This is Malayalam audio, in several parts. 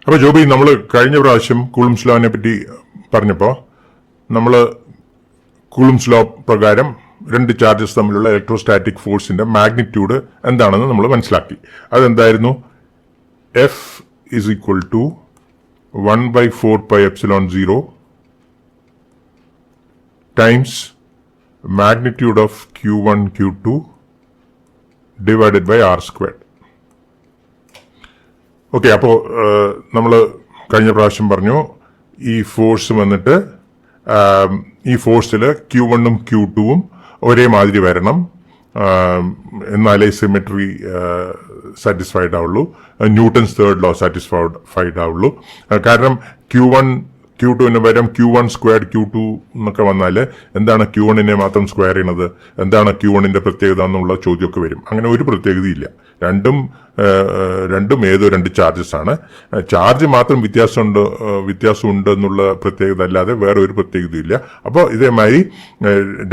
അപ്പോൾ ജോബി, നമ്മൾ കഴിഞ്ഞ പ്രാവശ്യം കൂളംസ് ലോനെ പറ്റി പറഞ്ഞപ്പോൾ നമ്മൾ കൂളംസ് ലോ പ്രകാരം രണ്ട് ചാർജസ് തമ്മിലുള്ള ഇലക്ട്രോസ്റ്റാറ്റിക് ഫോഴ്സിന്റെ മാഗ്നിറ്റ്യൂഡ് എന്താണെന്ന് നമ്മൾ മനസ്സിലാക്കി. അതെന്തായിരുന്നു? F is equal to 1/4πε0 times magnitude of Q1 Q2 divided by r². Okay, അപ്പോൾ നമ്മൾ കഴിഞ്ഞ പ്രാവശ്യം പറഞ്ഞു ഈ ഫോഴ്സ് വന്നിട്ട് ഈ ഫോഴ്സിൽ Q1ഉം Q2ഉം ഒരേ മാതിരി വരണം, എന്നാലേ സിമെട്രി സാറ്റിസ്ഫൈഡ് ആവുള്ളൂ, ന്യൂട്ടൺസ് തേർഡ് ലോ സാറ്റിസ്ഫൈഡ് ആവുള്ളൂ. കാരണം Q1 Q2ന് പകരം Q1² Q2 എന്നൊക്കെ വന്നാൽ എന്താണ് Q1നെ മാത്രം സ്ക്വയർ ചെയ്യണത്, എന്താണ് Q1ന്റെ പ്രത്യേകത എന്നുള്ള ചോദ്യമൊക്കെ വരും. അങ്ങനെ ഒരു പ്രത്യേകതയില്ല. രണ്ടും ഏതോ രണ്ട് ചാർജസ് ആണ്. ചാർജ് മാത്രം വ്യത്യാസമുണ്ട് എന്നുള്ള പ്രത്യേകത അല്ലാതെ വേറെ ഒരു പ്രത്യേകതയില്ല. അപ്പോൾ ഇതേമാതിരി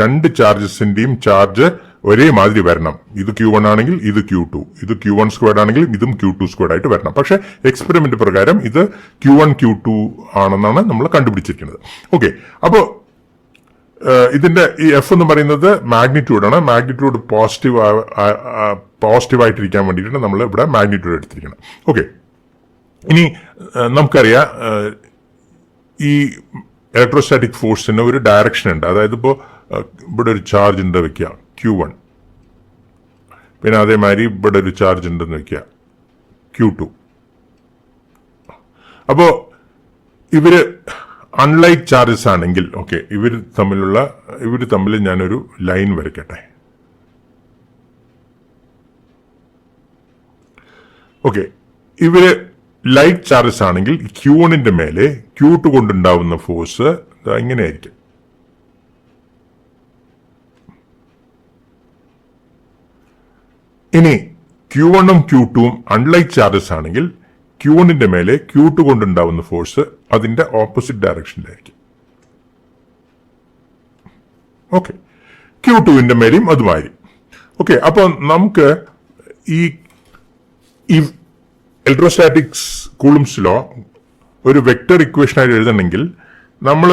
രണ്ട് ചാർജസിന്റെയും ചാർജ് ഒരേ മാതിരി വരണം. ഇത് Q1 ആണെങ്കിൽ ഇത് Q2, ഇത് Q1² ആണെങ്കിൽ ഇതും Q2² ആയിട്ട് വരണം. പക്ഷെ എക്സ്പെരിമെന്റ് പ്രകാരം ഇത് Q1 Q2 ആണെന്നാണ് നമ്മൾ കണ്ടുപിടിച്ചിരിക്കുന്നത്. ഓക്കെ, അപ്പോൾ ഇതിന്റെ ഈ എഫ് എന്ന് പറയുന്നത് മാഗ്നിറ്റ്യൂഡാണ്. മാഗ്നിറ്റ്യൂഡ് പോസിറ്റീവായിട്ടിരിക്കാൻ വേണ്ടിയിട്ടാണ് നമ്മൾ ഇവിടെ മാഗ്നിറ്റ്യൂഡ് എടുത്തിരിക്കുന്നത്. ഓക്കെ, ഇനി നമുക്കറിയാം ഈ ഇലക്ട്രോസ്റ്റാറ്റിക് ഫോഴ്സിന് ഒരു ഡയറക്ഷൻ ഉണ്ട്. അതായത് ഇപ്പോൾ ഇവിടെ ഒരു ചാർജ് ഉണ്ട് വെക്കുക Q1, പിന്നെ അതേമാതിരി ഇവിടെ ഒരു ചാർജ് ഉണ്ടെന്ന് വെക്കുക Q2. അപ്പോൾ ഇവര് അൺലൈക്ക് ചാർജസ് ആണെങ്കിൽ, ഓക്കെ, ഇവർ തമ്മിൽ ഞാനൊരു ലൈൻ വരയ്ക്കട്ടെ. ഓക്കെ, ഇവര് ലൈക്ക് ചാർജസ് ആണെങ്കിൽ Q1ന്റെ മേലെ Q2 കൊണ്ടുണ്ടാവുന്ന ഫോഴ്സ് ഇങ്ങനെയായിരിക്കും. ഇനി Q1ഉം Q2ഉം അൺലൈക്ക് ചാർജസ് ആണെങ്കിൽ Q1ന്റെ മേലെ Q2 കൊണ്ടുണ്ടാവുന്ന ഫോഴ്സ് അതിന്റെ ഓപ്പോസിറ്റ് ഡയറക്ഷനിലായിരിക്കും. ഓക്കെ, Q2ന്റെ മേലെയും അതുമാതിരി. ഓക്കെ, അപ്പൊ നമുക്ക് ഈ ഇലക്ട്രോസ്റ്റാറ്റിക്സ് കൂളംസ് ലോ ഒരു വെക്ടർ ഇക്വേഷൻ ആയിട്ട് എഴുതണമെങ്കിൽ നമ്മൾ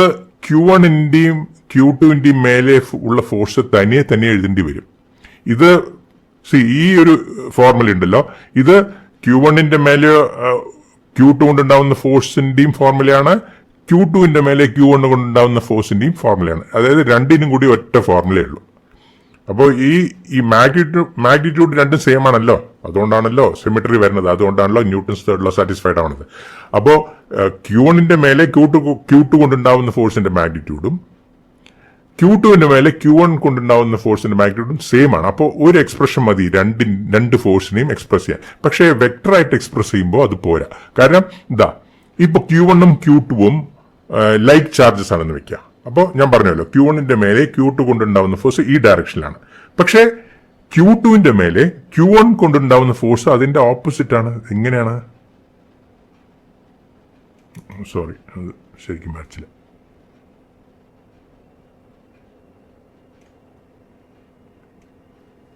Q1ന്റെയും Q2ന്റെയും മേലെ ഉള്ള ഫോഴ്സ് തനിയെ എഴുതേണ്ടി വരും. ഇത് ഈ ഒരു ഫോർമുല ഉണ്ടല്ലോ, ഇത് Q1ന്റെ മേലെ Q2 കൊണ്ടുണ്ടാവുന്ന ഫോഴ്സിന്റെയും ഫോർമുലയാണ്, Q2ന്റെ മേലെ Q1 കൊണ്ടുണ്ടാവുന്ന ഫോഴ്സിന്റെയും ഫോർമുലയാണ്. അതായത് രണ്ടിനും കൂടി ഒറ്റ ഫോർമുലയേ ഉള്ളൂ. അപ്പോൾ ഈ മാഗ്നിറ്റ്യൂഡ് രണ്ടും സെയിം ആണല്ലോ, അതുകൊണ്ടാണല്ലോ സിമെട്രി വരുന്നത്, അതുകൊണ്ടാണല്ലോ ന്യൂട്ടൺസ് തേർഡ് ലോ സാറ്റിസ്ഫൈഡ് ആവുന്നത്. അപ്പോൾ Q1ന്റെ മേലെ Q2 കൊണ്ടുണ്ടാവുന്ന ഫോഴ്സിന്റെ മാഗ്നിറ്റ്യൂഡും Q2ന്റെ മേലെ Q1 കൊണ്ടുണ്ടാവുന്ന ഫോഴ്സിന്റെ മാഗ്നിറ്റ്യൂഡും സെയിം ആണ്. അപ്പോൾ ഒരു എക്സ്പ്രഷൻ മതി രണ്ട് ഫോഴ്സിനെയും എക്സ്പ്രസ് ചെയ്യാൻ. പക്ഷേ വെക്ടറായിട്ട് എക്സ്പ്രസ് ചെയ്യുമ്പോൾ അത് പോരാ. കാരണം ഇപ്പൊ Q1ഉം Q2ഉം ലൈക്ക് ചാർജസ് ആണെന്ന് വെക്കുക. അപ്പോൾ ഞാൻ പറഞ്ഞല്ലോ Q1ന്റെ മേലെ Q2 കൊണ്ടുണ്ടാവുന്ന ഫോഴ്സ് ഈ ഡയറക്ഷനിലാണ്. പക്ഷേ Q2ന്റെ മേലെ Q1 കൊണ്ടുണ്ടാവുന്ന ഫോഴ്സ് അതിന്റെ ഓപ്പോസിറ്റ് ആണ്. എങ്ങനെയാണ്? സോറി, അത് ശരിക്കും വരച്ചില്ല.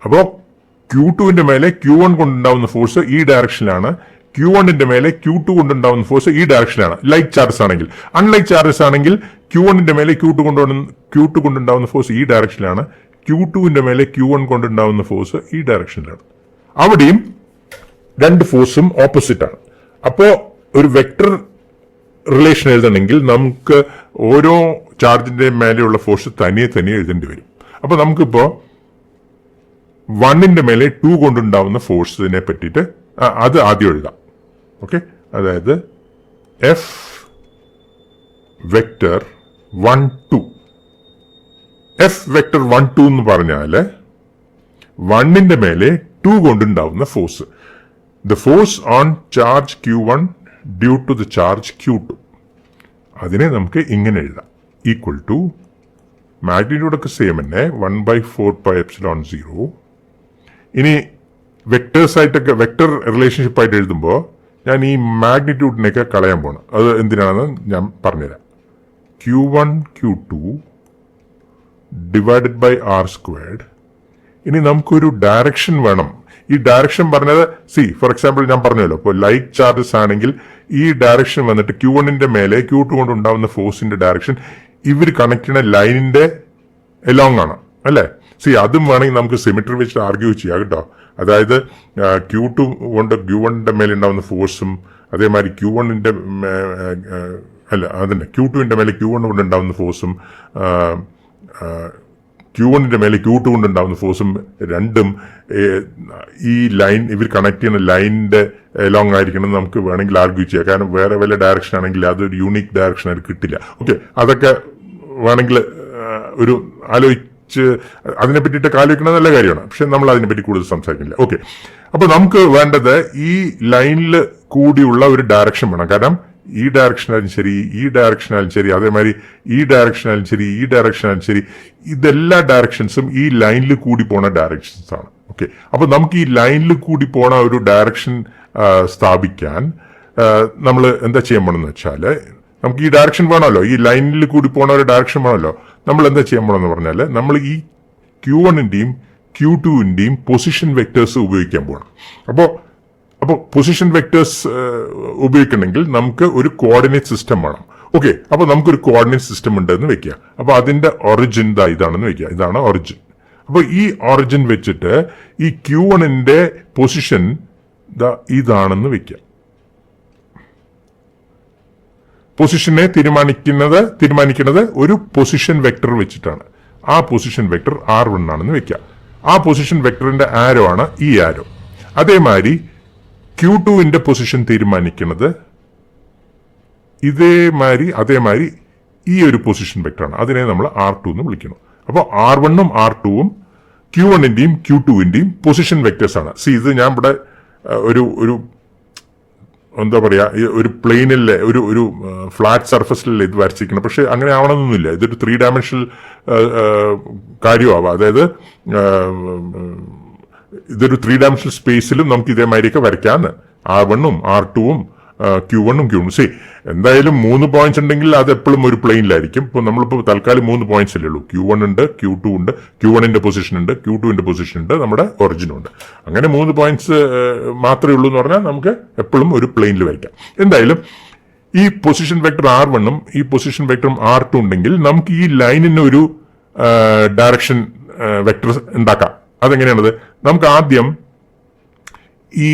അപ്പോ Q2ന്റെ മേലെ Q1 കൊണ്ടുണ്ടാവുന്ന ഫോഴ്സ് ഈ ഡയറക്ഷനിലാണ്, Q1ന്റെ മേലെ Q2 കൊണ്ടുണ്ടാവുന്ന ഫോഴ്സ് ഈ ഡയറക്ഷനിലാണ്, ലൈക്ക് ചാർജസ് ആണെങ്കിൽ. അൺലൈക്ക് ചാർജസ് ആണെങ്കിൽ Q1ന്റെ മേലെ Q2 കൊണ്ടുണ്ടാവുന്ന ഫോഴ്സ് ഈ ഡയറക്ഷനിലാണ്, Q2ന്റെ മേലെ Q1 കൊണ്ടുണ്ടാവുന്ന ഫോഴ്സ് ഈ ഡയറക്ഷനിലാണ്. അവിടെയും രണ്ട് ഫോഴ്സും ഓപ്പോസിറ്റ് ആണ്. അപ്പോ ഒരു വെക്ടർ റിലേഷൻ എഴുതണമെങ്കിൽ നമുക്ക് ഓരോ ചാർജിന്റെ മേലെയുള്ള ഫോഴ്സ് തനിയെ എഴുതേണ്ടി വരും. അപ്പൊ നമുക്കിപ്പോ 1ന്റെ മേലെ 2 കൊണ്ടുണ്ടാവുന്ന ഫോഴ്സിനെ പറ്റിയിട്ട് അത് ആദ്യം എഴുതാം. ഓക്കെ, അതായത് എഫ് വെക്ടർ 1 2. എഫ് വെക്ടർ 1 2 എന്ന് പറഞ്ഞാല് 1ന്റെ മേലെ 2 കൊണ്ടുണ്ടാവുന്ന force, the force on charge Q1 due to the charge Q2. അതിനെ നമുക്ക് ഇങ്ങനെ എഴുതാം, ഈക്വൽ ടു മാഗ്നിറ്റ്യൂഡൊക്കെ സെയിം തന്നെ 1/4πε0. ഇനി വെക്ടേഴ്സായിട്ടൊക്കെ വെക്ടർ റിലേഷൻഷിപ്പ് ആയിട്ട് എഴുതുമ്പോൾ ഞാൻ ഈ മാഗ്നിറ്റ്യൂഡിനെയൊക്കെ കളയാൻ പോകണം. അത് എന്തിനാണെന്ന് ഞാൻ പറഞ്ഞുതരാം. Q1 Q2 divided by r². ഇനി നമുക്കൊരു ഡയറക്ഷൻ വേണം. ഈ ഡയറക്ഷൻ പറഞ്ഞത് ഫോർ എക്സാമ്പിൾ ഞാൻ പറഞ്ഞല്ലോ, ഇപ്പോൾ ലൈക്ക് ചാർജസ് ആണെങ്കിൽ ഈ ഡയറക്ഷൻ വന്നിട്ട് Q1ന്റെ മേലെ Q2 കൊണ്ട് ഉണ്ടാവുന്ന ഫോഴ്സിന്റെ ഡയറക്ഷൻ ഇവർ കണക്ട് ചെയ്യുന്ന ലൈനിന്റെ എലോങ് ആണ് അല്ലേ. അതും വേണമെങ്കിൽ നമുക്ക് സിമെട്രി വെച്ച് ആർഗ്യൂ ചെയ്യാം കേട്ടോ. അതായത് Q2 കൊണ്ട് Q1ന്റെ മേലെ ഉണ്ടാവുന്ന ഫോഴ്സും അതേമാതിരി Q1ന്റെ Q2ന്റെ മേലെ Q1 കൊണ്ട് ഉണ്ടാവുന്ന ഫോഴ്സും Q1ന്റെ മേലെ Q2 കൊണ്ട് ഉണ്ടാവുന്ന ഫോഴ്സും രണ്ടും ഈ ലൈൻ ഇവർ കണക്ട് ചെയ്യുന്ന ലൈനിന്റെ എലോങ് ആയിരിക്കണം നമുക്ക് വേണമെങ്കിൽ ആർഗ്യൂ ചെയ്യാം. കാരണം വേറെ വല്ല ഡയറക്ഷൻ ആണെങ്കിൽ അതൊരു യൂണിക് ഡയറക്ഷൻ ആയിട്ട് കിട്ടില്ല. ഓക്കെ, അതൊക്കെ വേണമെങ്കിൽ ഒരു ആലോചിച്ച് അതിനെ പറ്റിയിട്ട് ആലോചിക്കുന്നത് നല്ല കാര്യമാണ്. പക്ഷെ നമ്മൾ അതിനെപ്പറ്റി കൂടുതൽ സംസാരിക്കുന്നില്ല. ഓക്കെ, അപ്പൊ നമുക്ക് വേണ്ടത് ഈ ലൈനിൽ കൂടിയുള്ള ഒരു ഡയറക്ഷൻ വേണം. കാരണം ഈ ഡയറക്ഷനായാലും ശരി, ഈ ഡയറക്ഷനായാലും ശരി, അതേമാതിരി ഈ ഡയറക്ഷനായാലും ശരി, ഈ ഡയറക്ഷനായാലും ശരി, ഇതെല്ലാ ഡയറക്ഷൻസും ഈ ലൈനിൽ കൂടി പോണ ഡയറക്ഷൻസ് ആണ്. ഓക്കെ, അപ്പൊ നമുക്ക് ഈ ലൈനിൽ കൂടി പോണ ഒരു ഡയറക്ഷൻ സ്ഥാപിക്കാൻ നമ്മൾ എന്താ ചെയ്യാൻ പോണെന്ന് വെച്ചാല്, നമുക്ക് ഈ ഡയറക്ഷൻ വേണമല്ലോ, ഈ ലൈനിൽ കൂടി പോണ ഒരു ഡയറക്ഷൻ വേണമല്ലോ. നമ്മൾ എന്താ ചെയ്യാൻ പോണെന്ന് പറഞ്ഞാല് നമ്മൾ ഈ Q1ന്റെയും Q2ന്റെയും പൊസിഷൻ വെക്ടേഴ്സ് ഉപയോഗിക്കാൻ പോകണം. അപ്പോൾ പൊസിഷൻ വെക്ടേഴ്സ് ഉപയോഗിക്കണമെങ്കിൽ നമുക്ക് ഒരു കോർഡിനേറ്റ് സിസ്റ്റം വേണം. ഓക്കെ, അപ്പൊ നമുക്കൊരു കോർഡിനേറ്റ് സിസ്റ്റം ഉണ്ടെന്ന് വെക്കുക. അപ്പൊ അതിന്റെ ഒറിജിൻ ഇതാണെന്ന് വെക്കുക. ഇതാണ് ഒറിജിൻ. അപ്പൊ ഈ ഒറിജിൻ വെച്ചിട്ട് ഈ Q1ന്റെ പൊസിഷൻ ഇതാണെന്ന് വെക്കുക. പൊസിഷനെ തീരുമാനിക്കുന്നത് ഒരു പൊസിഷൻ വെക്ടർ വെച്ചിട്ടാണ്. ആ പൊസിഷൻ വെക്ടർ R1 ആണെന്ന് വെക്കുക. ആ പൊസിഷൻ വെക്ടറിന്റെ ആരോ ആണ് ഈ ആരോ. അതേമാതിരി Q2ന്റെ പൊസിഷൻ തീരുമാനിക്കുന്നത് അതേമാതിരി ഈ ഒരു പൊസിഷൻ വെക്ടറാണ്. അതിനെ നമ്മൾ R2 എന്ന് വിളിക്കണം. അപ്പോൾ R1ഉം R2ഉം Q1ന്റെയും Q2ന്റെയും പൊസിഷൻ വെക്ടേഴ്സ് ആണ്. ഇത് ഞാൻ ഇവിടെ ഒരു എന്താ പറയാ, ഒരു പ്ലെയിനിലെ ഒരു ഫ്ലാറ്റ് സർഫസിലല്ലേ ഇത് വരച്ചിരിക്കണം. പക്ഷെ അങ്ങനെ ആവണമെന്നൊന്നുമില്ല. ഇതൊരു 3 ഡയമെൻഷണൽ കാര്യമാവാം. അതായത് ഇതൊരു 3 ഡയമെൻഷണൽ സ്പേസിലും നമുക്ക് ഇതേമാതിരിയൊക്കെ വരയ്ക്കാന്ന്. R1ഉം R2ഉം Q1ഉം Q2. എന്തായാലും 3 പോയിന്റ്സ് ഉണ്ടെങ്കിൽ അത് എപ്പോഴും ഒരു പ്ലെയിനിലായിരിക്കും. ഇപ്പോൾ നമ്മളിപ്പോൾ തൽക്കാലം 3 പോയിന്റ്സ് അല്ലേ ഉള്ളൂ. Q1 ഉണ്ട്, Q2 ഉണ്ട്, Q1ന്റെ പൊസിഷൻ ഉണ്ട്, Q2ന്റെ പൊസിഷൻ ഉണ്ട്, നമ്മുടെ ഒറിജിനും ഉണ്ട്. അങ്ങനെ 3 പോയിന്റ്സ് മാത്രമേ ഉള്ളൂ എന്ന് പറഞ്ഞാൽ നമുക്ക് എപ്പോഴും ഒരു പ്ലെയിനിൽ വരയ്ക്കാം. എന്തായാലും ഈ പൊസിഷൻ വെക്ടർ R1ഉം ഈ പൊസിഷൻ വെക്ടറും R2 ഉണ്ടെങ്കിൽ നമുക്ക് ഈ ലൈനിന് ഒരു ഡയറക്ഷൻ വെക്ടർ ഉണ്ടാക്കാം. അതെങ്ങനെയാണത്? നമുക്ക് ആദ്യം ഈ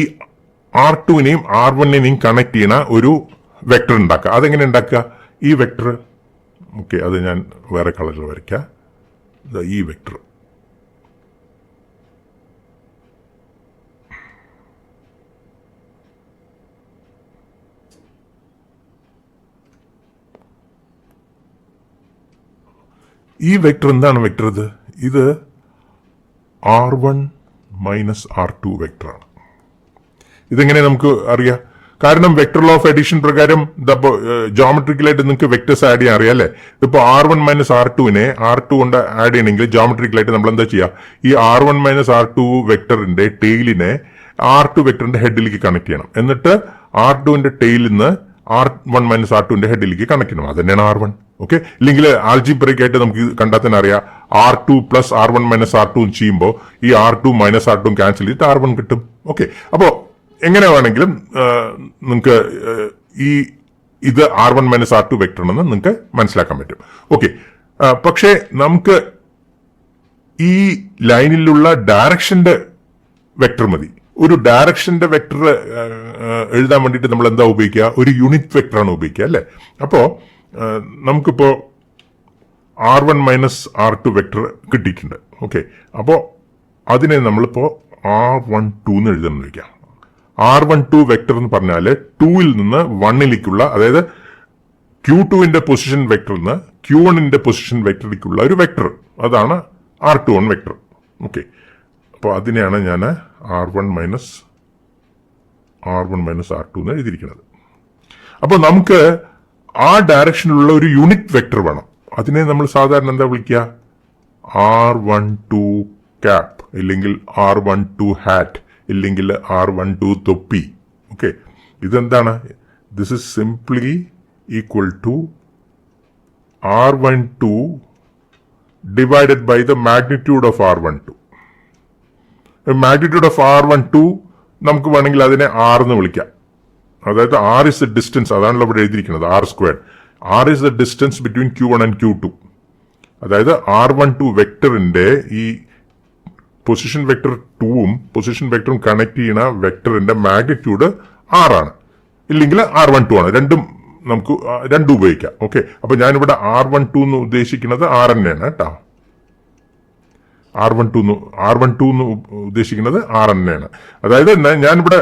R2നെയും R1നെയും കണക്ട് ചെയ്യുന്ന ഒരു വെക്ടർ ഉണ്ടാക്കുക. അതെങ്ങനെ ഉണ്ടാക്കുക? ഈ വെക്ടർ, ഓക്കെ, അത് ഞാൻ വേറെ കളറിൽ വരയ്ക്കാം. ഈ വെക്ടർ എന്താണ് വെക്ടർ? ഇത് R1 മൈനസ് R2 വെക്ടറാണ്. ഇതെങ്ങനെ നമുക്ക് അറിയാം? കാരണം വെക്ടർ ലോ ഓഫ് അഡീഷൻ പ്രകാരം ജോമെട്രിക്കലായിട്ട് നിങ്ങൾക്ക് വെക്ടേഴ്സ് ആഡ് ചെയ്യാൻ അറിയാം അല്ലേ? ഇതിപ്പോ R1 മൈനസ് R2നെ R2 കൊണ്ട് ആഡ് ചെയ്യണമെങ്കിൽ ജോമെട്രിക്കലായിട്ട് നമ്മൾ എന്താ ചെയ്യുക? ഈ R1 മൈനസ് R2 വെക്ടറിന്റെ ടെയിലിനെ R2 വെക്ടറിന്റെ ഹെഡിലേക്ക് കണക്ട് ചെയ്യണം. എന്നിട്ട് R2ന്റെ ടെയിലിൽ നിന്ന് R1 മൈനസ് R2ന്റെ ഹെഡിലേക്ക് കണക്ട് ചെയ്യണം. അത് തന്നെയാണ് R1. ഓക്കെ, ഇല്ലെങ്കിൽ ആൽജിബ്രിക് ആയിട്ട് നമുക്ക് കണ്ടാൽ തന്നെ അറിയാം. R2 plus R1 minus R2 ചെയ്യുമ്പോൾ ഈ R2 മൈനസ് R2 ക്യാൻസൽ ചെയ്തിട്ട് R1 കിട്ടും. ഓക്കെ, അപ്പോ എങ്ങനെ വേണമെങ്കിലും നിങ്ങൾക്ക് ഇത് R1 മൈനസ് R2 വെക്ടർ ആണെന്ന് നിങ്ങൾക്ക് മനസ്സിലാക്കാൻ പറ്റും. ഓക്കെ, പക്ഷേ നമുക്ക് ഈ ലൈനിലുള്ള ഡയറക്ഷന്റെ വെക്ടർ മതി. ഒരു ഡയറക്ഷന്റെ വെക്ടർ എഴുതാൻ വേണ്ടിയിട്ട് നമ്മൾ എന്താ ഉപയോഗിക്കുക? ഒരു യൂണിറ്റ് വെക്ടറാണ് ഉപയോഗിക്കുക അല്ലേ? അപ്പോ നമുക്കിപ്പോ R1 മൈനസ് R2 വെക്ടർ കിട്ടിയിട്ടുണ്ട്. ഓക്കെ, അപ്പോ അതിനെ നമ്മളിപ്പോ R12 എന്ന് എഴുതാമെന്ന് വയ്ക്കാം. R12 വെക്ടർ എന്ന് പറഞ്ഞാല് 2ൽ നിന്ന് 1ലേക്കുള്ള, അതായത് Q2ന്റെ പൊസിഷൻ വെക്ടറിൽ നിന്ന് Q1ന്റെ പൊസിഷൻ വെക്ടറിലേക്കുള്ള ഒരു വെക്ടർ, അതാണ് R21 വെക്ടർ. ഓക്കെ, അപ്പോൾ അതിനെയാണ് ഞാൻ R1 മൈനസ് R2 എന്ന് എഴുതിയിരിക്കുന്നത്. അപ്പോൾ നമുക്ക് ആ ഡയറക്ഷനിലുള്ള ഒരു യൂണിറ്റ് വെക്ടർ വേണം. അതിനെ നമ്മൾ സാധാരണ എന്താ വിളിക്കുക? R12 ക്യാപ്, ഇല്ലെങ്കിൽ R12 ഹാറ്റ്, ഇല്ലെങ്കിൽ R12 തൊപ്പി. ഓക്കെ, ഇതെന്താണ്? This is simply equal to R12 divided by the magnitude of R12. Magnitude of R12 നമുക്ക് വേണമെങ്കിൽ അതിനെ R എന്ന് വിളിക്കാം. അതായത് R ഇസ് ദ ഡിസ്റ്റൻസ്, അതാണല്ലോ ഇവിടെ എഴുതിയിരിക്കുന്നത് R². R is the distance between Q1 and Q2. അതായത് R12 വെക്ടറിന്റെ ഈ പൊസിഷൻ വെക്ടർ 2ഉം പൊസിഷൻ വെക്ടറും കണക്ട് ചെയ്യുന്ന വെക്ടറിന്റെ മാഗ്നിറ്റ്യൂഡ് R ആണ്, ഇല്ലെങ്കിൽ R12 ആണ്. രണ്ടും ഉപയോഗിക്കാം. ഓക്കെ, അപ്പൊ ഞാനിവിടെ R12 എന്ന് ഉദ്ദേശിക്കുന്നത് R തന്നെയാണ് കേട്ടോ. R12 എന്ന് ഉദ്ദേശിക്കുന്നത് R തന്നെയാണ്. അതായത് ഞാനിവിടെ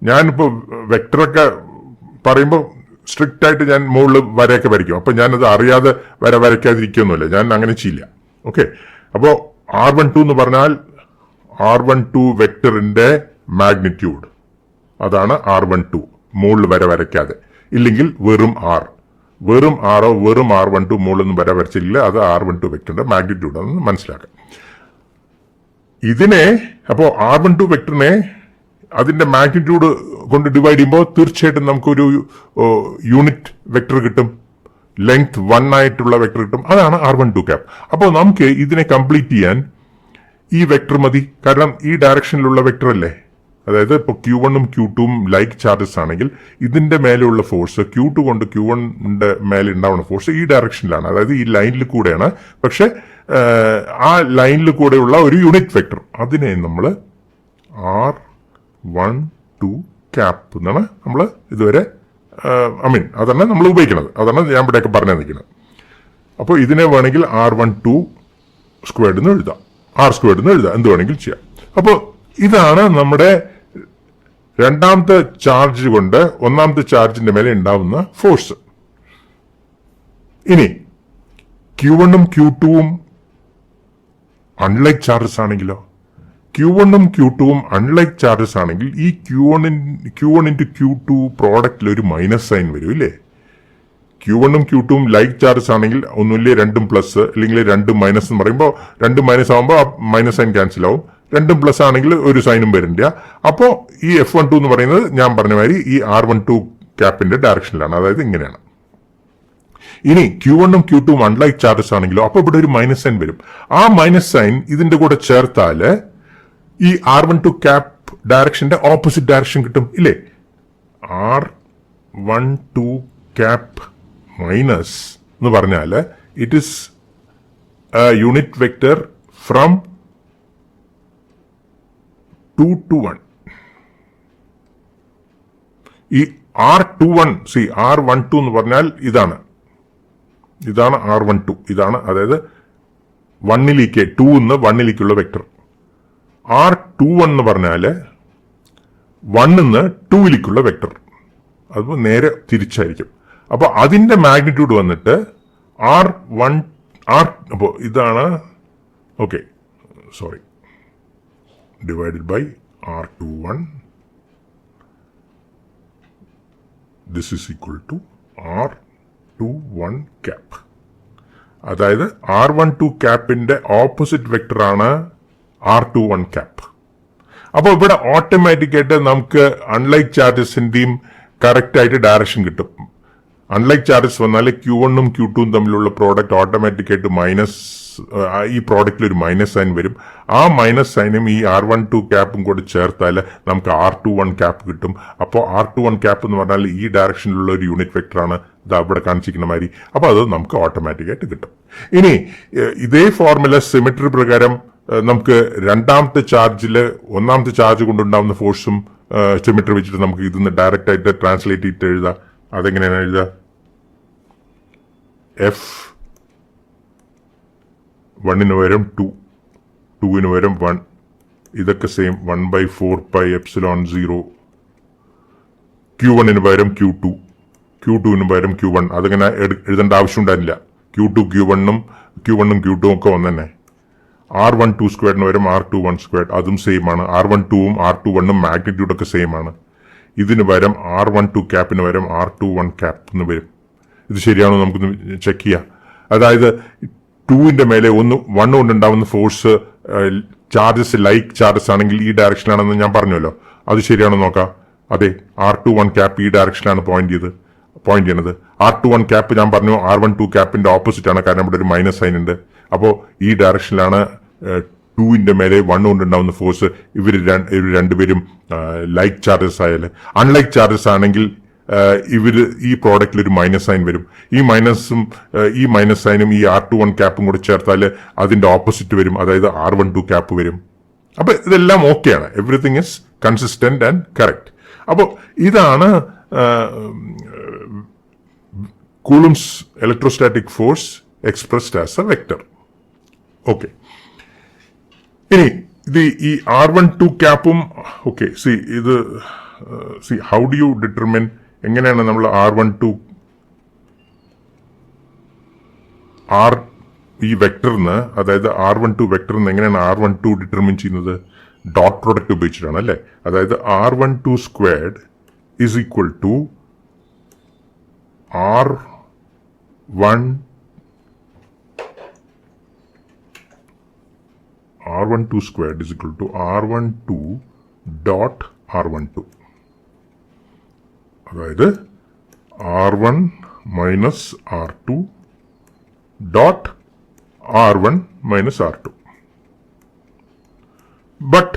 ഞാനിപ്പോ വെക്ടറൊക്കെ പറയുമ്പോൾ സ്ട്രിക്റ്റ് ആയിട്ട് ഞാൻ മുകളിൽ വരയൊക്കെ വരയ്ക്കും. അപ്പൊ ഞാനത് അറിയാതെ വരയ്ക്കാതിരിക്കുകയൊന്നുമില്ല, ഞാൻ അങ്ങനെ ചെയ്യില്ല. ഓക്കെ, അപ്പോ R12 എന്ന് പറഞ്ഞാൽ R12 വെക്ടറിന്റെ മാഗ്നിറ്റ്യൂഡ്, അതാണ് R12. മുകളിൽ വരയ്ക്കാതെ, ഇല്ലെങ്കിൽ വെറും R, വെറും R12 മുകളിലൊന്നും വരച്ചില്ല, അത് R12 വെക്ടറിന്റെ മാഗ്നിറ്റ്യൂഡ് ആണെന്ന് മനസ്സിലാക്കാം. ഇതിനെ അപ്പോ R12 വെക്ടറിനെ അതിന്റെ മാഗ്നിറ്റ്യൂഡ് കൊണ്ട് ഡിവൈഡ് ചെയ്യുമ്പോൾ തീർച്ചയായിട്ടും നമുക്കൊരു യൂണിറ്റ് വെക്ടർ കിട്ടും, ലെങ്ത് 1 ആയിട്ടുള്ള വെക്ടർ കിട്ടും. അതാണ് R12 ക്യാപ്. അപ്പോൾ നമുക്ക് ഇതിനെ കംപ്ലീറ്റ് ചെയ്യാൻ ഈ വെക്ടർ മതി, കാരണം ഈ ഡയറക്ഷനിലുള്ള വെക്ടർ അല്ലേ. അതായത് ഇപ്പോൾ Q1ഉം Q2ഉം ലൈക്ക് ചാർജസ് ആണെങ്കിൽ ഇതിന്റെ മേലെയുള്ള ഫോഴ്സ് Q2 കൊണ്ട് Q1ന്റെ മേലെ ഉണ്ടാവുന്ന ഫോഴ്സ് ഈ ഡയറക്ഷനിലാണ്, അതായത് ഈ ലൈനിൽ കൂടെയാണ്. പക്ഷെ ആ ലൈനിൽ കൂടെയുള്ള ഒരു യൂണിറ്റ് വെക്ടർ, അതിനെ നമ്മൾ R12 ക്യാപ് എന്നാണ് നമ്മൾ ഇതുവരെ അതാണ് നമ്മൾ ഉപയോഗിക്കുന്നത്. അതാണ് ഞാൻ ഇവിടെയൊക്കെ പറഞ്ഞു തന്നിരിക്കുന്നത്. അപ്പോൾ ഇതിനെ വേണമെങ്കിൽ R12 സ്ക്വയർഡ് എന്ന് എഴുതാം, R² എന്ന് എഴുതാം, എന്ത് വേണമെങ്കിൽ ചെയ്യാം. അപ്പോൾ ഇതാണ് നമ്മുടെ രണ്ടാമത്തെ ചാർജ് കൊണ്ട് ഒന്നാമത്തെ ചാർജിന്റെ മേലെ ഉണ്ടാവുന്ന ഫോഴ്സ്. ഇനി Q1ഉം Q2ഉം അൺലൈക്ക് ചാർജസ് ആണെങ്കിലോ, Q1ഉം Q2ഉം അൺലൈക്ക് ചാർജസ് ആണെങ്കിൽ ഈ Q1 into Q2 പ്രോഡക്റ്റിൽ ഒരു മൈനസ് സൈൻ വരും ഇല്ലേ. Q1ഉം Q2ഉം ലൈക്ക് ചാർജസ് ആണെങ്കിൽ ഒന്നുമില്ലേ രണ്ടും പ്ലസ്, അല്ലെങ്കിൽ രണ്ടും മൈനസ് എന്ന് പറയുമ്പോൾ രണ്ടും മൈനസ് ആകുമ്പോൾ ആ മൈനസ് സൈൻ ക്യാൻസൽ ആവും. രണ്ടും പ്ലസ് ആണെങ്കിൽ ഒരു സൈനും വരില്ല. അപ്പോ ഈ F12 എന്ന് പറയുന്നത് ഞാൻ പറഞ്ഞ മാതിരി ഈ R12 ക്യാപ്പിന്റെ ഡയറക്ഷനിലാണ്, അതായത് ഇങ്ങനെയാണ്. ഇനി Q1ഉം Q2ഉം അൺലൈക്ക് ചാർജസ് ആണെങ്കിലോ അപ്പൊ ഇവിടെ ഒരു മൈനസ് സൈൻ വരും. ആ മൈനസ് സൈൻ ഇതിന്റെ കൂടെ ചേർത്താല് ഈ R12 ക്യാപ്പ് ഡയറക്ഷന്റെ ഓപ്പോസിറ്റ് ഡയറക്ഷൻ കിട്ടും ഇല്ലേ. R12 ക്യാപ്പ് മൈനസ് എന്ന് പറഞ്ഞാൽ it is unit vector from 2 to 1. ഈ R12 R12 എന്ന് പറഞ്ഞാൽ ഇതാണ് R12, ഇതാണ് അതായത് 1ലേക്ക് 2 എന്ന് 1ലേക്കുള്ള വെക്ടർ. R21 എന്ന് പറഞ്ഞാല് 1 നിന്ന് 2ലേക്കുള്ള വെക്ടർ, അത് നേരെ തിരിച്ചായിരിക്കും. അപ്പൊ അതിന്റെ മാഗ്നിറ്റ്യൂഡ് വന്നിട്ട് അപ്പോ ഇതാണ് divided by R21. This is equal to R21 cap. അതായത് R12 ക്യാപ്പിന്റെ ഓപ്പോസിറ്റ് വെക്ടർ ആണ് R21 ക്യാപ്പ്. അപ്പോൾ ഇവിടെ ഓട്ടോമാറ്റിക് ആയിട്ട് നമുക്ക് അൺലൈക്ക് ചാർജസിന്റെയും കറക്റ്റ് ആയിട്ട് ഡയറക്ഷൻ കിട്ടും. അൺലൈക്ക് ചാർജസ് വന്നാൽ Q1ഉം Q2ഉം തമ്മിലുള്ള പ്രോഡക്റ്റ് ഓട്ടോമാറ്റിക് ആയിട്ട് ഈ പ്രോഡക്റ്റിൽ ഒരു മൈനസ് സൈൻ വരും. ആ മൈനസ് സൈനും ഈ R12 ക്യാപ്പും കൂടി ചേർത്താൽ നമുക്ക് R21 ക്യാപ്പ് കിട്ടും. അപ്പോൾ R21 ക്യാപ്പ് എന്ന് പറഞ്ഞാൽ ഈ ഡയറക്ഷനിലുള്ള ഒരു യൂണിറ്റ് വെക്ടറാണ്, ഇത് അവിടെ കാണിച്ചിരിക്കുന്ന മാതിരി. അപ്പോൾ അത് നമുക്ക് ഓട്ടോമാറ്റിക് ആയിട്ട് കിട്ടും. ഇനി ഇതേ ഫോർമുല സിമെട്രി പ്രകാരം നമുക്ക് രണ്ടാമത്തെ ചാർജില് ഒന്നാമത്തെ ചാർജ് കൊണ്ടുണ്ടാവുന്ന ഫോഴ്സും സിമെട്രി വെച്ചിട്ട് നമുക്ക് ഇതിന്ന് ഡയറക്റ്റ് ആയിട്ട് ട്രാൻസ്ലേറ്റ് ചെയ്തിട്ട് എഴുതാം. അതെങ്ങനെയാണ് എഴുതുക? F1 പകരം 2, 2 പകരം 1, ഇതൊക്കെ സെയിം 1/4πε0. Q1 പകരം Q2, Q2 പകരം Q1. അതങ്ങനെ എഴുതേണ്ട ആവശ്യം ഉണ്ടായിരുന്നില്ല. Q1ഉം Q2 ഒക്കെ ഒന്ന് തന്നെ. R12 സ്ക്വയറിന് പകരം R21 സ്ക്വയർ, അതും സെയിം ആണ്. R12ഉം R21ഉം മാഗ്നിറ്റ്യൂഡ് ഒക്കെ സെയിം ആണ്. ഇതിന് പകരം R12 ക്യാപ്പിന് പകരം R21 ക്യാപ്പ് എന്ന് വരും. ഇത് ശരിയാണോ നമുക്കൊന്ന് ചെക്ക് ചെയ്യാം. അതായത് 2ന്റെ മേലെ 1 കൊണ്ടുണ്ടാവുന്ന ഫോഴ്സ് ചാർജസ് ലൈക്ക് ചാർജസ് ആണെങ്കിൽ ഈ ഡയറക്ഷനിലാണെന്ന് ഞാൻ പറഞ്ഞല്ലോ. അത് ശരിയാണോ നോക്കാം. അതെ, R21 ക്യാപ്പ് ഈ ഡയറക്ഷനിലാണ് പോയിന്റ് ചെയ്യണത്. R21 ക്യാപ്പ് ഞാൻ പറഞ്ഞു R12 ക്യാപ്പിന്റെ ഓപ്പോസിറ്റ് ആണ്, കാരണം ഇവിടെ ഒരു മൈനസ് സൈൻ ഉണ്ട്. അപ്പോൾ ഈ ഡയറക്ഷനിലാണ് 2ന്റെ മേലെ 1 കൊണ്ടുണ്ടാവുന്ന ഫോഴ്സ് ഇവർ രണ്ടുപേരും ലൈക്ക് ചാർജസ് ആയാൽ, അൺലൈക്ക് ചാർജസ് ആണെങ്കിൽ ഇവര് ഈ പ്രോഡക്റ്റിൽ ഒരു മൈനസ് സൈൻ വരും. ഈ മൈനസ് സൈനും ഈ R21 ക്യാപ്പും കൂടെ ചേർത്താൽ അതിന്റെ ഓപ്പോസിറ്റ് വരും, അതായത് R12 ക്യാപ്പ് വരും. അപ്പൊ ഇതെല്ലാം ഓക്കെയാണ്, everything is consistent and correct. അപ്പോൾ ഇതാണ് Coulomb's electrostatic force expressed as a vector. Okay, ഇനി ഇത് ഈ R12 ക്യാപ്പും okay. How do you determine, എങ്ങനെയാണ് നമ്മൾ R12 ഈ വെക്ടറിന്, അതായത് R12 വെക്ടറിന് എങ്ങനെയാണ് R12 ഡിറ്റർമിൻ ചെയ്യുന്നത്? ഡോട്ട് പ്രോഡക്റ്റ് ഉപയോഗിച്ചിട്ടാണ് അല്ലേ? അതായത് R12 squared is equal to R12 squared is equal to R12 dot R12. അതായത് R1 minus R2 dot R1 minus R2. But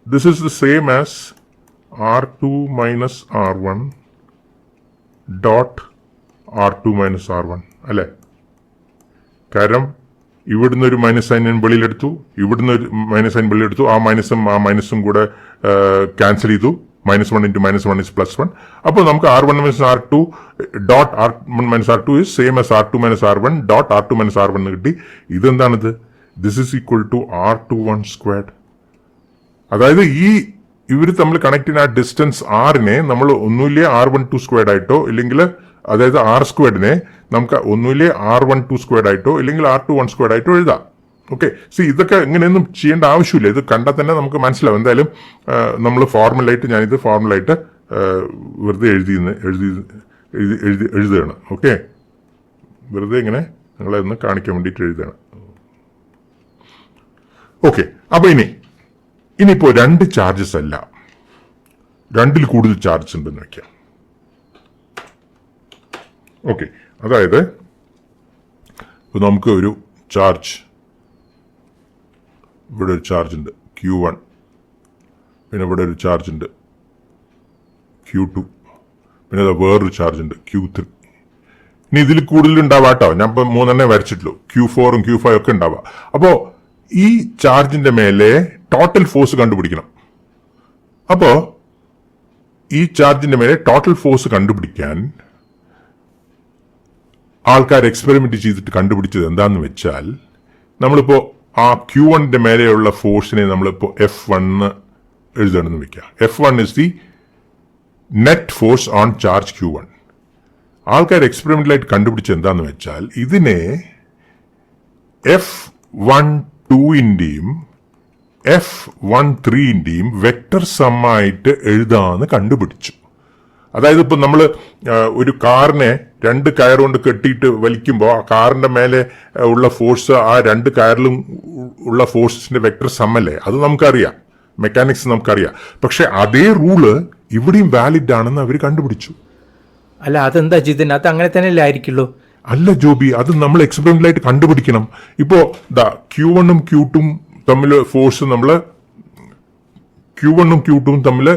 this is the same as R2 minus R1 dot R2 minus R1 അല്ലേ? കാരണം ഇവിടുന്ന് ഒരു മൈനസ് സൈൻ ഞാൻ വെളിയിലെടുത്തു, ഇവിടുന്ന് ഒരു മൈനസ് സൈൻ വെളിയിലെടുത്തു, ആ മൈനസും കൂടെ ക്യാൻസൽ ചെയ്തു. -1 into -1 is +1. അപ്പോൾ നമുക്ക് R1 minus R2 dot R1 minus R2 is same as R2 minus R1 dot R2 minus R1 എന്ന് കിട്ടി. ഇതെന്താണിത്? This is equal to R21 squared. അതായത് ഇവർ തമ്മിൽ കണക്ട് ചെയ്യുന്ന ആ ഡിസ്റ്റൻസ് ആറിനെ നമ്മൾ ഒന്നുമില്ലേ R12 സ്ക്വയർഡ് ആയിട്ടോ, ഇല്ലെങ്കിൽ അതായത് R² നമുക്ക് ഒന്നുമില്ലേ R12 സ്ക്വയർഡ് ആയിട്ടോ ഇല്ലെങ്കിൽ R21 സ്ക്വയർഡ് ആയിട്ടോ എഴുതാം. ഓക്കെ, ഇതൊക്കെ ഇങ്ങനെയൊന്നും ചെയ്യേണ്ട ആവശ്യമില്ല. ഇത് കണ്ടാൽ തന്നെ നമുക്ക് മനസ്സിലാവും. എന്തായാലും നമ്മൾ ഞാനിത് ഫോർമുലായിട്ട് വെറുതെ എഴുതുകയാണ്. ഓക്കെ, വെറുതെ ഇങ്ങനെ നിങ്ങളെ ഒന്ന് കാണിക്കാൻ വേണ്ടിയിട്ട് എഴുതുകയാണ്. ഓക്കെ, അപ്പൊ ഇനിയിപ്പോ 2 ചാർജസ് അല്ല, 2ൽ കൂടുതൽ ചാർജസ് ഉണ്ടെന്ന് വെക്കാം. ഓക്കെ, അതായത് നമുക്ക് ഒരു ചാർജ്, ഇവിടെ ഒരു ചാർജ് ഉണ്ട് Q1, പിന്നെ ഇവിടെ ഒരു ചാർജ് ഉണ്ട് Q2, പിന്നെ വേറൊരു ചാർജ് ഉണ്ട് Q3. ഇനി ഇതിൽ കൂടുതൽ ഉണ്ടാവാട്ടോ, ഞാൻ ഇപ്പൊ 3 വരച്ചിട്ടുള്ളൂ. Q4ഉം Q5 ഒക്കെ ഉണ്ടാവാം. അപ്പോ ഈ ചാർജിന്റെ മേലെ ടോട്ടൽ ഫോഴ്സ് കണ്ടുപിടിക്കണം. അപ്പോ ഈ ചാർജിന്റെ മേലെ ടോട്ടൽ ഫോഴ്സ് കണ്ടുപിടിക്കാൻ ആൾക്കാർ എക്സ്പെരിമെന്റ് ചെയ്തിട്ട് കണ്ടുപിടിച്ചത് എന്താന്ന് വെച്ചാൽ, നമ്മളിപ്പോ ആ Q1ന്റെ മേലെയുള്ള ഫോഴ്സിനെ നമ്മളിപ്പോ F1 എഴുതണമെന്ന് വെക്കാം. F1 is the net force on charge Q1. ആൾക്കാർ എക്സ്പെരിമെന്റിലായിട്ട് കണ്ടുപിടിച്ചത് എന്താന്ന് വെച്ചാൽ, ഇതിനെ F12ന്റെയും F13ന്റെയും വെക്ടർ സമ്മായിട്ട് എഴുതാന്ന് കണ്ടുപിടിച്ചു. അതായത് ഇപ്പൊ നമ്മള് ഒരു കാറിനെ 2 കയർ കൊണ്ട് കെട്ടിയിട്ട് വലിക്കുമ്പോൾ ആ കാറിന്റെ മേലെ ഉള്ള ഫോഴ്സ് ആ 2 കയറിലും ഉള്ള ഫോഴ്സിന്റെ വെക്ടർ സമ്മല്ലേ, അത് നമുക്കറിയാം, മെക്കാനിക്സ് നമുക്കറിയാം. പക്ഷെ അതേ റൂള് ഇവിടെയും വാലിഡ് ആണെന്ന് അവർ കണ്ടുപിടിച്ചു. അല്ല, അതെന്താ ജിതിൻ, അത് അങ്ങനെ തന്നെ ആയിരിക്കുള്ളൂ. അല്ല ജോബി, അത് നമ്മൾ എക്സ്പെരിമെന്റിലായിട്ട് കണ്ടുപിടിക്കണം. ഇപ്പോ Q1ഉം Q2ഉം തമ്മിൽ ഫോഴ്സ്, Q1ഉം Q2ഉം തമ്മിൽ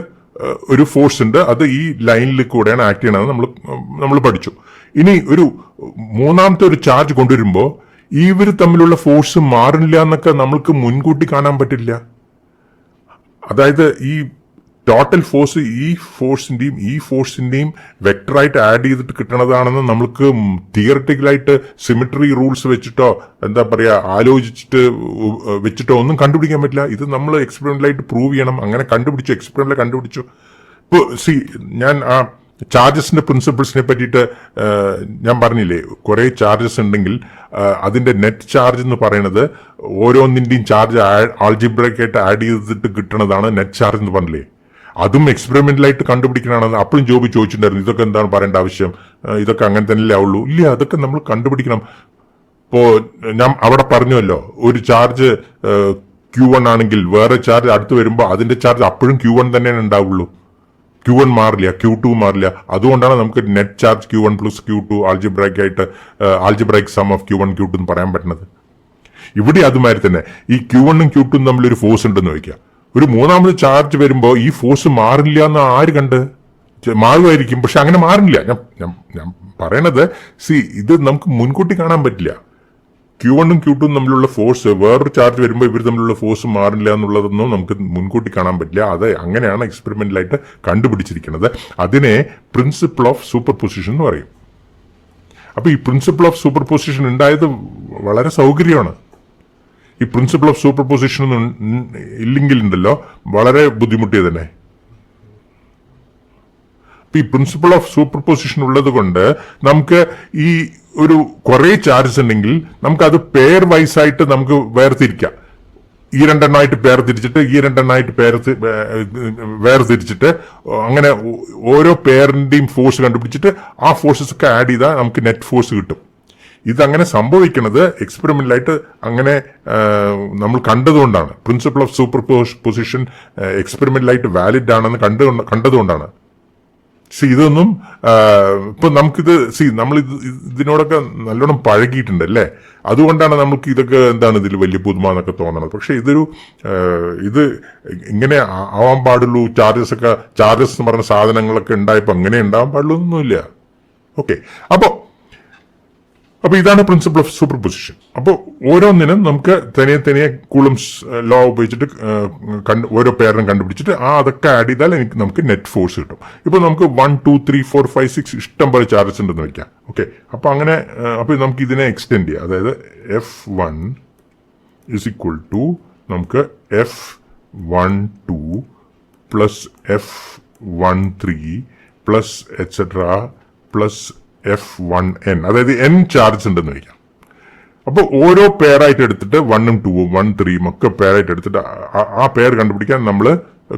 ഒരു ഫോഴ്സ് ഉണ്ട്, അത് ഈ ലൈനിൽ കൂടെയാണ് ആക്ട് ചെയ്യണത് നമ്മൾ പഠിച്ചു. ഇനി ഒരു മൂന്നാമത്തെ ഒരു ചാർജ് കൊണ്ടുവരുമ്പോൾ ഇവർ തമ്മിലുള്ള ഫോഴ്സ് മാറില്ല എന്നൊക്കെ നമ്മൾക്ക് മുൻകൂട്ടി കാണാൻ പറ്റില്ല. അതായത് ഈ ടോട്ടൽ ഫോഴ്സ് ഈ ഫോഴ്സിന്റെയും വെക്ടറായിട്ട് ആഡ് ചെയ്തിട്ട് കിട്ടണതാണെന്ന് നമ്മൾക്ക് തിയററ്റിക്കലായിട്ട് സിമിട്രി റൂൾസ് വെച്ചിട്ടോ എന്താ പറയാ ആലോചിച്ചിട്ട് വെച്ചിട്ടോ ഒന്നും കണ്ടുപിടിക്കാൻ പറ്റില്ല. ഇത് നമ്മൾ എക്സ്പെരിമെന്റിലായിട്ട് പ്രൂവ് ചെയ്യണം. അങ്ങനെ കണ്ടുപിടിച്ചു, എക്സ്പെരിമെന്റിൽ കണ്ടുപിടിച്ചു. ഇപ്പൊ ഞാൻ ആ ചാർജസിന്റെ പ്രിൻസിപ്പിൾസിനെ പറ്റിയിട്ട് ഞാൻ പറഞ്ഞില്ലേ, കുറെ ചാർജസ് ഉണ്ടെങ്കിൽ അതിന്റെ നെറ്റ് ചാർജ് എന്ന് പറയുന്നത് ഓരോന്നിന്റെയും ചാർജ് ആൾജിബ്രയ്ക്കായിട്ട് ആഡ് ചെയ്തിട്ട് കിട്ടണതാണ് നെറ്റ് ചാർജ് എന്ന് പറഞ്ഞില്ലേ. അതും എക്സ്പെരിമെന്റിലായിട്ട് കണ്ടുപിടിക്കണമെന്ന് അപ്പോഴും ജോബി ചോദിച്ചിട്ടുണ്ടായിരുന്നു. ഇതൊക്കെ എന്താണ് പറയേണ്ട ആവശ്യം, ഇതൊക്കെ അങ്ങനെ തന്നെയല്ലേ ആവുള്ളൂ? ഇല്ല, അതൊക്കെ നമ്മൾ കണ്ടുപിടിക്കണം. ഇപ്പോ ഞാൻ അവിടെ പറഞ്ഞുവല്ലോ, ഒരു ചാർജ് Q1 ആണെങ്കിൽ വേറെ ചാർജ് അടുത്ത് വരുമ്പോൾ അതിന്റെ ചാർജ് അപ്പോഴും Q1 തന്നെയാണ് ഉണ്ടാവുള്ളൂ. Q1 മാറില്ല, Q2 മാറില്ല. അതുകൊണ്ടാണ് നമുക്ക് net charge Q1 plus Q2 algebraic sum of Q1 Q2 എന്ന് പറയാൻ പറ്റുന്നത്. ഇവിടെ അതുമാതിരി തന്നെ ഈ Q1 ഉം Q2 ഉം തമ്മിൽ ഒരു ഫോഴ്സ് ഉണ്ടെന്ന് വയ്ക്കുക. ഒരു മൂന്നാമത് ചാർജ് വരുമ്പോൾ ഈ ഫോഴ്സ് മാറില്ല എന്ന് ആര് കണ്ട്? മാറുമായിരിക്കും, പക്ഷെ അങ്ങനെ മാറില്ല. ഞാൻ പറയണത് ഇത് നമുക്ക് മുൻകൂട്ടി കാണാൻ പറ്റില്ല. Q1 ഉം Q2 ഉം തമ്മിലുള്ള ഫോഴ്സ്, വേറൊരു ചാർജ് വരുമ്പോൾ ഇവർ തമ്മിലുള്ള ഫോഴ്സ് മാറില്ല എന്നുള്ളതൊന്നും നമുക്ക് മുൻകൂട്ടി കാണാൻ പറ്റില്ല. അത് അങ്ങനെയാണ് എക്സ്പെരിമെന്റലായിട്ട് കണ്ടുപിടിച്ചിരിക്കുന്നത്. അതിനെ പ്രിൻസിപ്പിൾ ഓഫ് സൂപ്പർ പൊസിഷൻ എന്ന് പറയും. അപ്പൊ ഈ പ്രിൻസിപ്പിൾ ഓഫ് സൂപ്പർ പൊസിഷൻ ഉണ്ടായത് വളരെ സൗകര്യമാണ്. ഈ പ്രിൻസിപ്പിൾ ഓഫ് സൂപ്പർ പൊസിഷൻ ഒന്നും ഇല്ലെങ്കിൽ ഉണ്ടല്ലോ വളരെ ബുദ്ധിമുട്ടിയത് തന്നെ. ഈ പ്രിൻസിപ്പിൾ ഓഫ് സൂപ്പർ പൊസിഷൻ ഉള്ളത് കൊണ്ട് നമുക്ക് ഈ ഒരു കുറെ ചാർജസ് ഉണ്ടെങ്കിൽ നമുക്ക് അത് പെയർ വൈസ് ആയിട്ട് നമുക്ക് വേർതിരിക്കാം. ഈ രണ്ടെണ്ണമായിട്ട് വേർതിരിച്ചിട്ട് ഈ രണ്ടെണ്ണമായിട്ട് വേർതിരിച്ചിട്ട് അങ്ങനെ ഓരോ പെയറിന്റെയും ഫോഴ്സ് കണ്ടുപിടിച്ചിട്ട് ആ ഫോഴ്സസ് ഒക്കെ ആഡ് ചെയ്താൽ നമുക്ക് നെറ്റ് ഫോഴ്സ് കിട്ടും. ഇതങ്ങനെ സംഭവിക്കുന്നത് എക്സ്പെരിമെന്റലായിട്ട് അങ്ങനെ നമ്മൾ കണ്ടതുകൊണ്ടാണ്. പ്രിൻസിപ്പിൾ ഓഫ് സൂപ്പർ പൊസിഷൻ എക്സ്പെരിമെന്റലായിട്ട് വാലിഡ് ആണെന്ന് കണ്ടതുകൊണ്ടാണ്. ഇതൊന്നും ഇപ്പൊ നമുക്കിത് നമ്മൾ ഇതിനോടൊക്കെ നല്ലോണം പഴകിയിട്ടുണ്ട് അല്ലേ? അതുകൊണ്ടാണ് നമുക്ക് ഇതൊക്കെ എന്താണ് ഇതിൽ വലിയ പുതുമ എന്നൊക്കെ തോന്നണത്. പക്ഷെ ഇത് ഇങ്ങനെ ആവാൻ പാടുള്ളൂ. ചാർജസ് എന്ന് പറഞ്ഞ സാധനങ്ങളൊക്കെ ഉണ്ടായപ്പോ അങ്ങനെ ഉണ്ടാവാൻ പാടുള്ളൂ ഒന്നുമില്ല. ഓക്കെ, അപ്പൊ ഇതാണ് പ്രിൻസിപ്പിൾ ഓഫ് സൂപ്പർ പൊസിഷൻ. അപ്പോൾ ഓരോന്നിനും നമുക്ക് തനിയെ കൂളംസ് ലോ ഉപയോഗിച്ചിട്ട് ഓരോ പേരിനും കണ്ടുപിടിച്ചിട്ട് അതൊക്കെ ആഡ് ചെയ്താൽ നമുക്ക് നെറ്റ് ഫോഴ്സ് കിട്ടും. ഇപ്പൊ നമുക്ക് 1, 2, 3, 4, 5, 6 ഇഷ്ടം പോലെ ചാർജസ് ഉണ്ടെന്ന് വെക്കാം. ഓക്കെ, അപ്പൊ നമുക്ക് ഇതിനെ എക്സ്റ്റെൻഡ് ചെയ്യാം. അതായത് F1 ഇസ് ഈക്വൽ ടു നമുക്ക് F12 plus F13 plus etcetera plus F1n, അതായത് n ചാർജ് ഉണ്ടെന്ന് വയ്ക്കാം. അപ്പോൾ ഓരോ പെയറായിട്ട് എടുത്തിട്ട് 1ഉം 2ഉം 1, 3ഉം ഒക്കെ പെയറായിട്ട് എടുത്തിട്ട് ആ പെയർ കണ്ടുപിടിക്കാൻ നമ്മൾ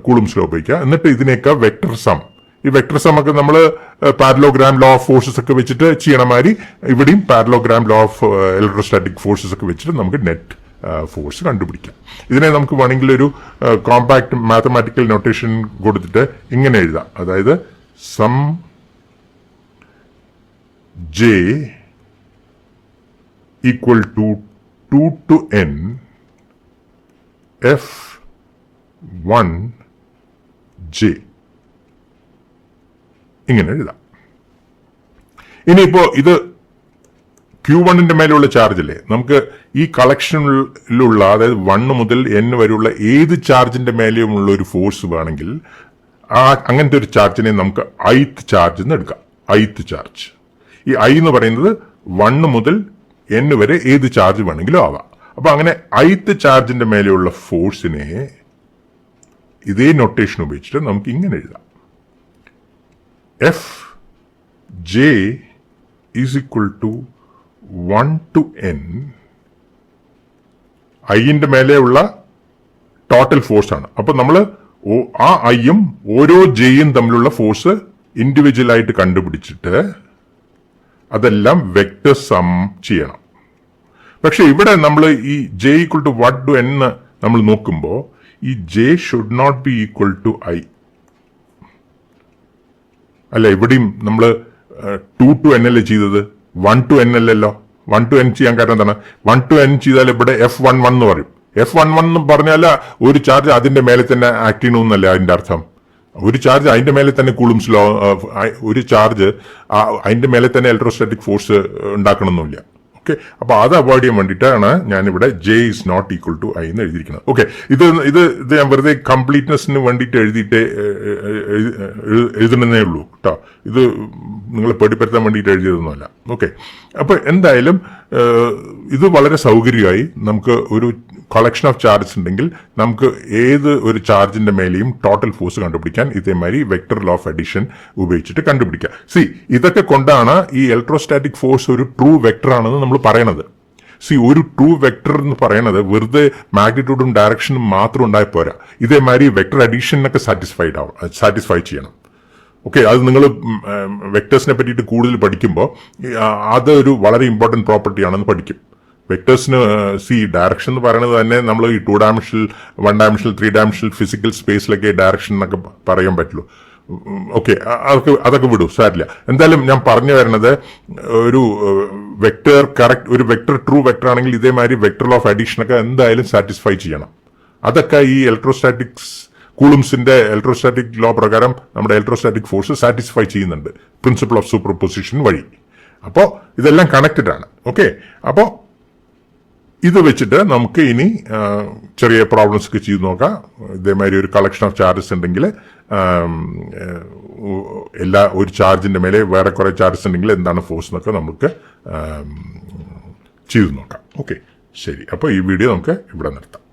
കൂളംസ് ലോ ഉപയോഗിക്കുക. എന്നിട്ട് ഇതിനേക്ക് വെക്ടർ സം, ഈ വെക്ടർ സം ഒക്കെ നമ്മൾ പാരലോഗ്രാം ലോ ഓഫ് ഫോഴ്സസ് ഒക്കെ വെച്ചിട്ട് ചെയ്യണ മാതിരി ഇവിടെയും parallelogram law of electrostatic forces ഒക്കെ വെച്ചിട്ട് നമുക്ക് നെറ്റ് ഫോഴ്സ് കണ്ടുപിടിക്കാം. ഇതിനെ നമുക്ക് വേണമെങ്കിൽ ഒരു കോമ്പാക്ട് മാത്തമാറ്റിക്കൽ നൊട്ടേഷൻ കൊടുത്തിട്ട് ഇങ്ങനെ എഴുതാം. അതായത് some J equal to 2 to n F1 J ഇങ്ങനെ എഴുതാം. ഇനിയിപ്പോ ഇത് Q1 മേലുള്ള ചാർജ് അല്ലേ? നമുക്ക് ഈ കളക്ഷനിലുള്ള അതായത് 1 മുതൽ n വരെയുള്ള ഏത് ചാർജിന്റെ മേലെയുമുള്ള ഒരു ഫോഴ്സ് വേണമെങ്കിൽ അങ്ങനത്തെ ഒരു ചാർജിനെ നമുക്ക് ith ചാർജ് എന്ന് എടുക്കാം. ith ചാർജ്, ഈ I എന്ന് പറയുന്നത് 1 മുതൽ n വരെ ഏത് ചാർജ് വേണമെങ്കിലും ആവാം. അപ്പൊ അങ്ങനെ ith ചാർജിന്റെ മേലെയുള്ള ഫോഴ്സിനെ ഇതേ നൊട്ടേഷൻ ഉപയോഗിച്ചിട്ട് നമുക്ക് ഇങ്ങനെ എഴുതാം. Fj is equal to 1 to n, ഐന്റെ മേലെയുള്ള ടോട്ടൽ ഫോഴ്സ് ആണ്. അപ്പൊ നമ്മൾ ആ ഐയും ഓരോ ജെയും തമ്മിലുള്ള ഫോഴ്സ് ഇൻഡിവിജ്വൽ ആയിട്ട് കണ്ടുപിടിച്ചിട്ട് അതെല്ലാം വെക്ടർ സം ചെയ്യണം. പക്ഷെ ഇവിടെ നമ്മൾ ഈ J equal to what to n നമ്മൾ നോക്കുമ്പോൾ ഈ J should not be equal to I അല്ല. ഇവിടെയും നമ്മൾ 2 to n അല്ലേ ചെയ്തത്, 1 to n അല്ലല്ലോ. 1 to n ചെയ്യാൻ കാരണം എന്താണ്? 1 to n ചെയ്താൽ ഇവിടെ F11 എന്ന് പറയും. F11 എന്ന് പറഞ്ഞാൽ ഒരു ചാർജ് അതിന്റെ മേലെ തന്നെ ആക്ട് ചെയ്യണമെന്നല്ല അതിന്റെ അർത്ഥം. ഒരു ചാർജ് അതിന്റെ മേലെ തന്നെ കൂളംസ് ലോ, ഒരു ചാർജ് അതിന്റെ മേലെ തന്നെ ഇലക്ട്രോസ്റ്റാറ്റിക് ഫോഴ്സ് ഉണ്ടാക്കണമെന്നില്ല. ഓക്കെ, അപ്പൊ അത് അവോയ്ഡ് ചെയ്യാൻ വേണ്ടിയിട്ടാണ് ഞാനിവിടെ J is not equal to I എന്ന് എഴുതിയിരിക്കുന്നത്. ഓക്കെ, ഇത് ഞാൻ വെറുതെ കംപ്ലീറ്റ്നെസ്സിന് വേണ്ടിയിട്ട് എഴുതണമെന്നേ ഉള്ളൂ കേട്ടോ. ഇത് നിങ്ങളെ പേടിപ്പെടുത്താൻ വേണ്ടിയിട്ട് എഴുതിയതൊന്നുമല്ല. ഓക്കെ, അപ്പൊ എന്തായാലും ഇത് വളരെ സൗകര്യമായി. നമുക്ക് ഒരു കളക്ഷൻ ഓഫ് ചാർജസ് ഉണ്ടെങ്കിൽ നമുക്ക് ഏത് ഒരു ചാർജിന്റെ മേലെയും ടോട്ടൽ ഫോഴ്സ് കണ്ടുപിടിക്കാൻ ഇതേമാതിരി വെക്ടർ ലോ ഓഫ് അഡിഷൻ ഉപയോഗിച്ചിട്ട് കണ്ടുപിടിക്കാം. ഇതൊക്കെ കൊണ്ടാണ് ഈ ഇലക്ട്രോസ്റ്റാറ്റിക് ഫോഴ്സ് ഒരു ട്രൂ വെക്ടർ ആണെന്ന് നമ്മൾ പറയണത്. ഒരു ട്രൂ വെക്ടർ എന്ന് പറയുന്നത് വെറുതെ മാഗ്നിറ്റ്യൂഡും ഡയറക്ഷനും മാത്രം ഉണ്ടായി പോരാ. ഇതേമാതിരി വെക്ടർ അഡീഷനൊക്കെ സാറ്റിസ്ഫൈ ചെയ്യണം. ഓക്കെ, അത് നിങ്ങൾ വെക്ടേഴ്സിനെ പറ്റിയിട്ട് കൂടുതൽ പഠിക്കുമ്പോൾ അതൊരു വളരെ ഇമ്പോർട്ടൻറ്റ് പ്രോപ്പർട്ടി ആണെന്ന് പഠിക്കും. വെക്ടേഴ്സിന് ഡയറക്ഷൻ എന്ന് പറയുന്നത് തന്നെ നമ്മൾ ഈ 2 ഡയമെൻഷണൽ 1 ഡയമെൻഷണൽ 3 ഡയമെൻഷണൽ ഫിസിക്കൽ സ്പേസിലൊക്കെ ഡയറക്ഷൻ എന്നൊക്കെ പറയാൻ പറ്റുള്ളൂ. ഓക്കെ, അതൊക്കെ വിടൂ, സാരില്ല. എന്തായാലും ഞാൻ പറഞ്ഞു വരുന്നത്, ഒരു വെക്ടർ കറക്റ്റ്, ഒരു വെക്ടർ ട്രൂ വെക്ടർ ആണെങ്കിൽ ഇതേമാതിരി വെക്ടർ ഓഫ് അഡീഷൻ ഒക്കെ എന്തായാലും സാറ്റിസ്ഫൈ ചെയ്യണം. അതൊക്കെ ഈ ഇലക്ട്രോസ്റ്റാറ്റിക്സ്, കൂളുംസിന്റെ ഇലക്ട്രോസ്റ്റാറ്റിക് ലോ പ്രകാരം നമ്മുടെ ഇലക്ട്രോസ്റ്റാറ്റിക് ഫോഴ്സ് സാറ്റിസ്ഫൈ ചെയ്യുന്നുണ്ട് പ്രിൻസിപ്പിൾ ഓഫ് സൂപ്പർ പൊസിഷൻ വഴി. അപ്പോൾ ഇതെല്ലാം കണക്റ്റഡ് ആണ്. ഓക്കെ, അപ്പോൾ ഇത് വെച്ചിട്ട് നമുക്ക് ഇനി ചെറിയ പ്രോബ്ലംസ് ഒക്കെ ചെയ്ത് നോക്കാം. ഇതേമാതിരി ഒരു കളക്ഷൻ ഓഫ് ചാർജസ് ഉണ്ടെങ്കിൽ, ഒരു ചാർജിന്റെ മേലെ വേറെ കുറെ ചാർജസ് ഉണ്ടെങ്കിൽ എന്താണ് ഫോഴ്സ് എന്നൊക്കെ നമുക്ക് ചെയ്തു നോക്കാം. ഓക്കെ, ശരി. അപ്പോൾ ഈ വീഡിയോ നമുക്ക് ഇവിടെ നിർത്താം.